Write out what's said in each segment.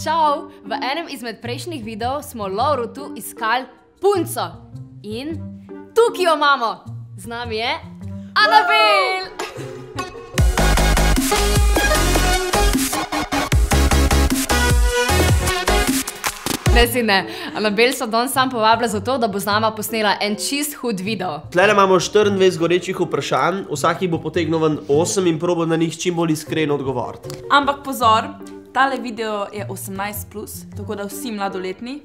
Čau! V enem izmed prejšnjih videov smo Lovrotu iskali punco. In tukaj jo imamo. Z nami je Anabel! Ne si ne. Anabel so danes sam povabila za to, da bo z nama posnela en čist hud video. Tlele imamo 24 gorečih vprašanj, vsak jih bo potegnil ven 8 in probo na njih čim bolj iskreno odgovoriti. Ampak pozor, tale video je 18+, tako da vsi mladoletni.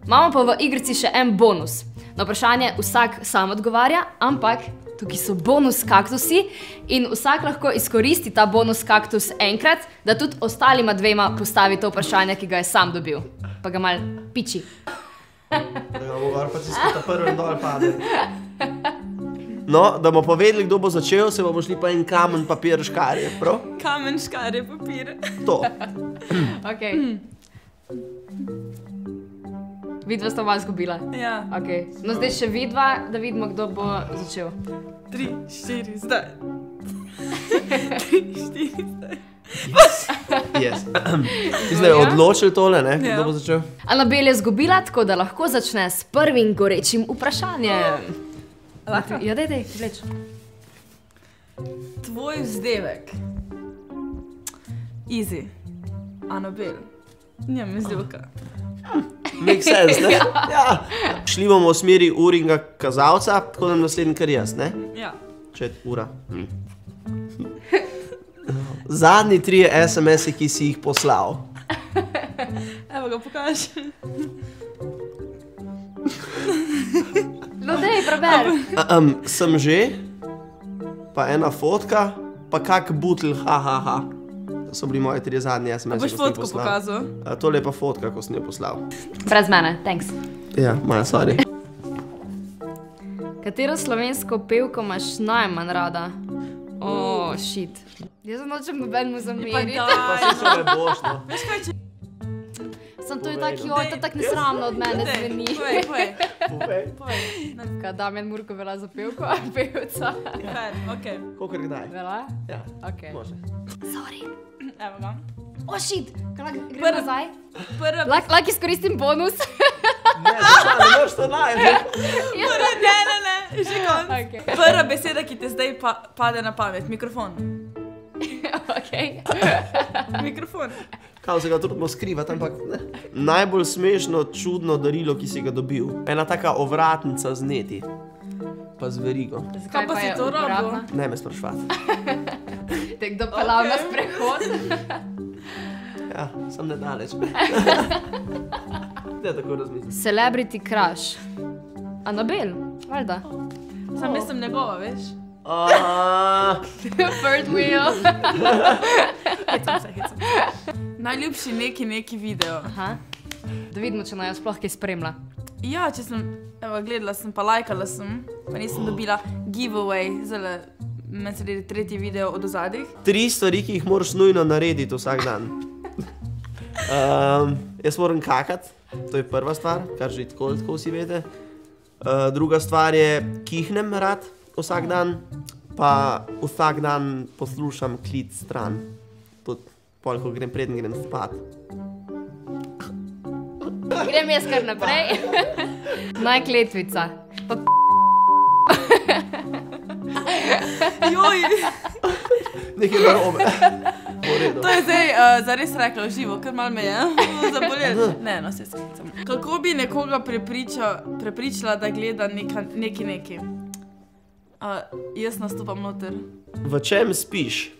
Imamo pa v igrici še en bonus. Na vprašanje vsak sam odgovarja, ampak tukaj so bonus kaktusi in vsak lahko izkoristi ta bonus kaktus enkrat, da tudi ostalima dvema postavi to vprašanje, ki ga je sam dobil. Pa ga mal piči. Da ga bo gor, pa si skota prvi dol pade. No, da bomo povedali, kdo bo začel, se bomo šli pa en kamen, papir, škarje, prav? Kamen, škarje, papir. To. Ok. Vidva sta oba zgubila. Ja. Ok. No zdaj še vidva, da vidimo, kdo bo začel. 3, 4, zdaj. 3, 4, zdaj. Yes. Zdaj je odločil tole, ne? Kdo bo začel? Anabel je zgubila, tako da lahko začne s prvim gorečim vprašanjem. Ja, dej, vleč. Tvoj vzdevek. Easy. Anabel. Njem izdevka. Make sense, ne? Ja. Šli bomo v smeri uringa kazalca, tako da naslednji kar jaz, ne? Ja. Čet ura. Zadnji 3 SMS-i, ki si jih poslal. Evo ga pokaži. No dej, preber. Sem že, pa ena fotka, pa kak butl, ha. To so bili moji 3 zadnji SMS-i, Boš fotko pokazal? Tole je pa fotka, ko sem jo poslal. Brez mene, thanks. Ja, moja, sorry. Katero slovensko pevko imaš najmanj rada? Oh, shit. Jaz nočem nobenemu zameriti. Pa si so me boš, no. Veš kaj, če... Sem to je tak, joj, to je tak nesramno od mene zveni. Povej. Kaj Damjan Murko velja za pevko, a pevca? Fair, okej. Kolikor kdaj? Velja? Ja, Ok. može. Sorry. Evo ga. Oh, shit. Gremo nazaj? Prva... Lahko izkoristim bonus? Ne moraš to najti. Ne, že konc. Ok. Prva beseda, ki te zdaj pade na pamet. Mikrofon. Ok. Kao se ga trudimo skrivati, ampak ne. Najbolj smešno, čudno darilo, ki si ga dobil. Ena taka ovratnica z neti. Pa z verigo. Kaj pa si to robil? Ne me sprašvati. Te kdo pelal na sprehod? Ja, sem nedaleč. Ne tako razmislim. Celebrity crush. Anabel, valjda. Sam mislim njegova, veš? Third wheel. Hecam se. Najljubši neki video. Aha. Da vidimo, če naj jo sploh kaj spremlja. Ja, če sem, evo, gledala sem, pa lajkala sem, pa nisem dobila giveaway, zelo, meni se gleda 3. video od ozadih. 3 stvari, ki jih moraš nujno narediti vsak dan. Jaz moram kakati, to je prva stvar, kar že tako vsi vede. Druga stvar je, kihnem rad vsak dan, pa vsak dan poslušam klic stran. Tudi pol, ko preden grem spat. Grem jaz kar naprej. Najkletvica. Pa Joj, Nekaj narobe. to je zdaj zares rekla v živo, ker malo me je zabolelo. Ne, no, se sklicam. Kako bi nekoga prepričala, da gleda neki? Jaz nastopam noter. V čem spiš?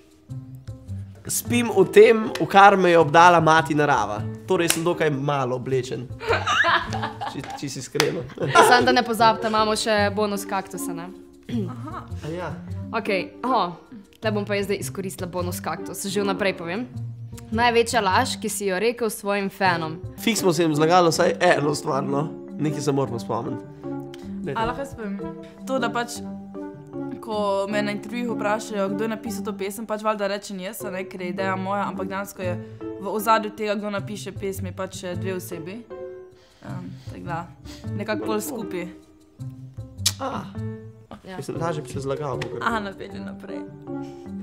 Spim v tem, v kar me je obdala mati narava. Torej sem dokaj malo oblečen. Če si iskreno. Samo da ne pozabite, imamo še bonus kaktusa, ne? Aha. A ja. Ok, tle bom pa jaz zdaj izkoristila bonus kaktus, že vnaprej povem. Največja laž, ki si jo rekel svojim fanom. Fiks smo se jim zlagalo vsaj eno stvar, no. Nekaj se moramo spomniti. A lahko spomnim? To, da pač, ko me na intervjuju vprašajo, kdo je napisal to pesem, pač valjda rečem jaz, ne, ker je ideja moja, ampak dejansko je v ozadju tega, kdo napiše pesmi, pač 2 osebi. Tako da, nekako pol skupaj. Mislim, lažje bi se zlagal. Aha, napelje naprej.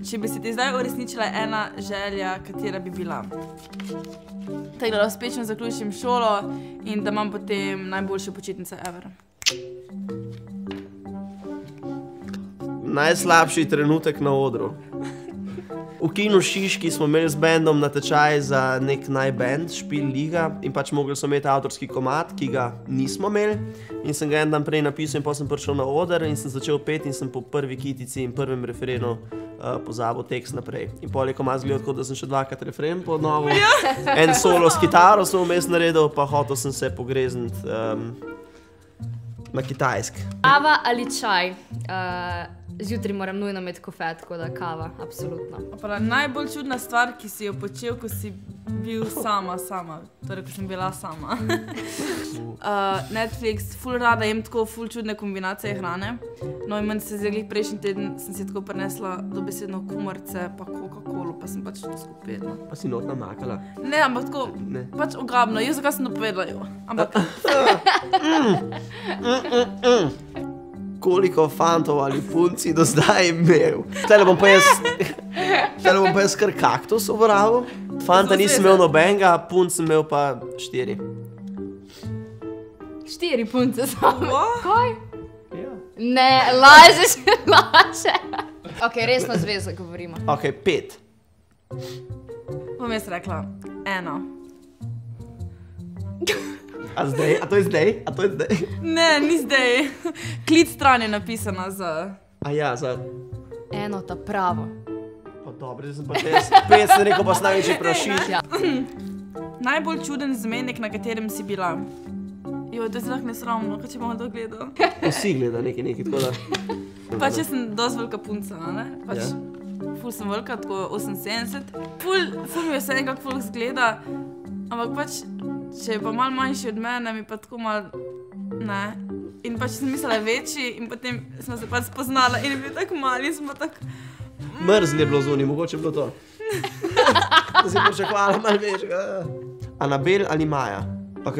če bi se ti zdaj uresničila ena želja, katera bi bila? Tako da uspešno zaključim šolo in da imam potem najboljše počitnice ever. Najslabši trenutek na odru. V kinu Šiški smo imeli z bendom natečaj za nek najband, Špil Liga, in pač mogli so imeti avtorski komad, ki ga nismo imeli. In sem ga en dan prej napisal in potem sem prišel na oder in sem začel peti in sem po prvi kitici in prvem refrenu pozabil tekst naprej. In pol je komad zgledal tako, da sem še dvakrat refren ponovil. En solo s kitaro sem vmes naredil, pa hotel sem se pogrezniti na Kitajsk. Kava ali čaj? Zjutraj moram nujno imeti kofe, tako da kava, absolutno. Pa najbolj čudna stvar, ki si jo počel, ko si bil sama, torej ko sem bila sama. Netflix, ful rada jem tako ful čudne kombinacije hrane. No in meni se zdaj prejšnji teden sem si tako prinesla dobesedno kumarice pa Coca-Colo, pa sem pač to skupila. Pa si not namakala? Ne, ampak tako, pač ogabno, jaz zakaj sem to povedala jo. Ampak... Koliko fantov ali punci do zdaj imel. Tele bom pa jaz kar kaktus uporabil. Fanta nisem imel nobenega, punc sem imel pa 4. 4 punce samo. Kaj? Ja. Ne, lažeš. Ok, resno zvezo govorimo. Ok, 5. Bom jaz rekla 1. A zdaj? A to je zdaj? Ne, ni zdaj. Klic stran je napisana za... A ja, za... Eno ta pravo. Pa dobro, sem pa 5 sem rekel pa s največji prašit. Ja. Najbolj čuden zmenek, na katerem si bila. Jo, to je zelo nesramno, kaj če bomo to gledal. Vsi gleda nekaj, tako da... Pač jaz sem dosti velika punca, ne? Pač ful sem velika, tako 78. Ful mi je vse nekako ful zgleda, ampak pač... Če je pa malo manjši od mene, mi pa tako malo, ne. In pač sem mislila večji in potem smo se pač spoznala in je bil tako mali in smo tako... Mrzli je bilo zunaj, mogoče je bilo to. Da si pričakovala malo večjega. Anabel ali Maja? Ok,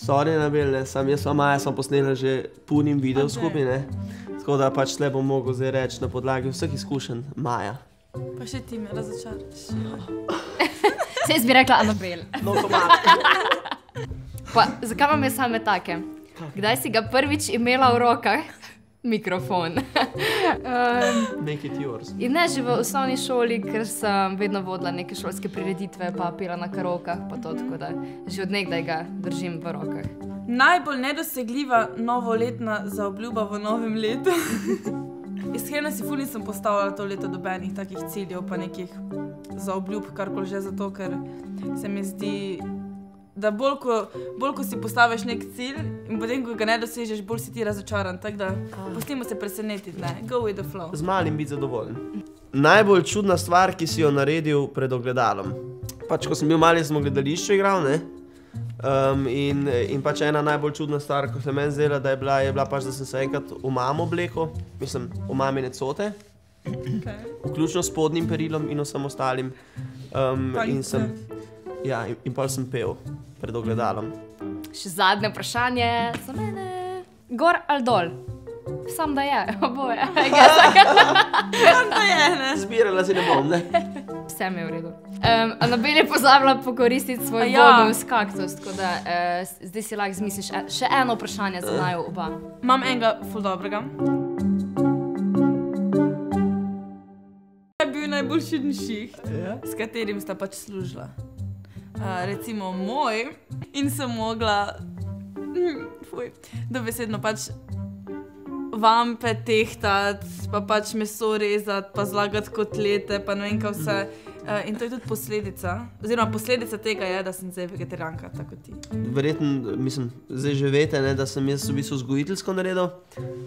sorry Anabel, jaz pa Maja sem posnela že punim video skupaj, ne. Tako da pač tle bom mogel zdaj reči na podlagi vseh izkušenj Maja. Pa še ti me razočaraš. Sej bi rekla Anabel. No, to malo. Pa, zakaj imam jaz same take? Kdaj si ga prvič imela v rokah? Mikrofon. Make it yours. In ne, že v osnovni šoli, ker sem vedno vodila neke šolske prireditve, pa pela na karokah, pa to, tako da že od nekdaj ga držim v rokah. Najbolj nedosegljiva novoletna zaobljuba v novem letu. Iskreno si ful nisem postavljala to leto dobenih takih ciljev, pa nekih zaobljub, karkoli že zato, ker se mi zdi, da bolj ko si postaviš nek cilj in potem, ko ga ne dosežeš, bolj si ti razočaran, tako da pustimo se presenetiti, ne, go with the flow. Z malim biti zadovoljen. Najbolj čudna stvar, ki si jo naredil pred ogledalom. Pač, ko sem bil mali, sem v gledališču igral, ne? In pač ena najbolj čudna stvar, ko se meni zdela, da je bila pač, da sem se enkrat v mamo oblekel, mislim, v mamine cote, vključno s spodnjim perilom in vsem ostalim. In pol sem pel pred ogledalom. Še zadnje vprašanje za mene. Gor ali dol? Sam da je, oboje. Sam da je, ne? Zbirala si ne bom, ne? Vse mi je v redu. Anabel je pozabila pokoristiti svoj bonus kaktus, tako da zdaj si lahko zmisliš še eno vprašanje za naju oba. Imam enega ful dobrega. Je bil najbolj čuden šiht, s katerim sta pač služila. Recimo moj in sem mogla dobesedno pač vampe tehtati, pa pač meso rezati, pa zlagati kotlete, pa ne vem kaj vse. In to je tudi posledica, oziroma posledica tega je, da sem zdaj vegetarijanka, tako kot ti. Verjetno, mislim, zdaj že veste, da sem jaz v bistvu vzgojiteljsko naredil.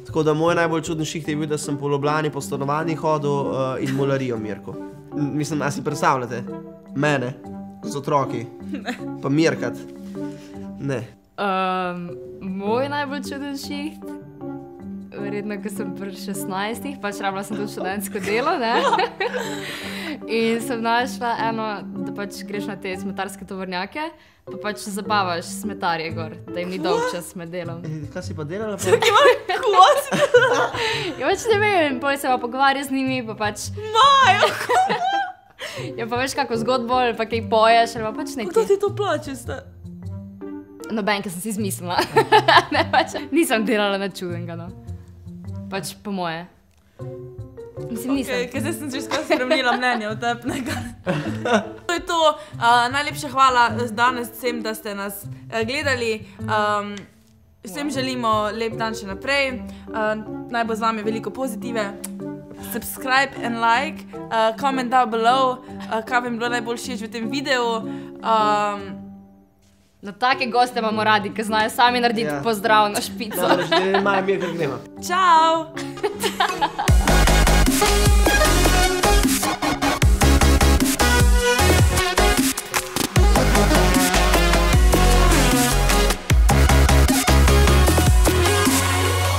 Tako da moj najbolj čuden šiht je bil, da sem po Ljubljani po stanovanjih hodil in mularijo mirko. Mislim, a si predstavljate? Mene, z otroki, pa mirkat. Ne. Moj najbolj čuden šiht? verjetno, ko sem pri 16, pač rabila sem tudi študentsko delo, ne? In sem našla eno, da pač greš na te smetarske tovornjake, pa pač zabavaš smetarje gor, da jim ni dolg čas med delom. Kaj si pa delala? Ja, pač ne vem, potem se pa pogovarja z njimi, pa pač... Majo! Ja, pa veš kako zgodbo, ali pa kaj poješ, ali pa pač nekaj. Kdo ti to plače ste? Noben, ki sem si izmislila. Ne, pač nisem delala na čudenga, no. Pač po moje. Mislim, nisem. Ker zdaj sem že skoro spremenila mnenje o tebi. To je to. Najlepša hvala danes vsem, da ste nas gledali. Vsem želimo lep dan še naprej. Naj bo z vami veliko pozitive. Subscribe and like, comment down below, kaj vam je bilo najbolj všeč v tem videu. No, take goste imamo radi, ki znajo sami narediti pozdrav na špico. Dobro, že imajo mir, ker gremo. Čau!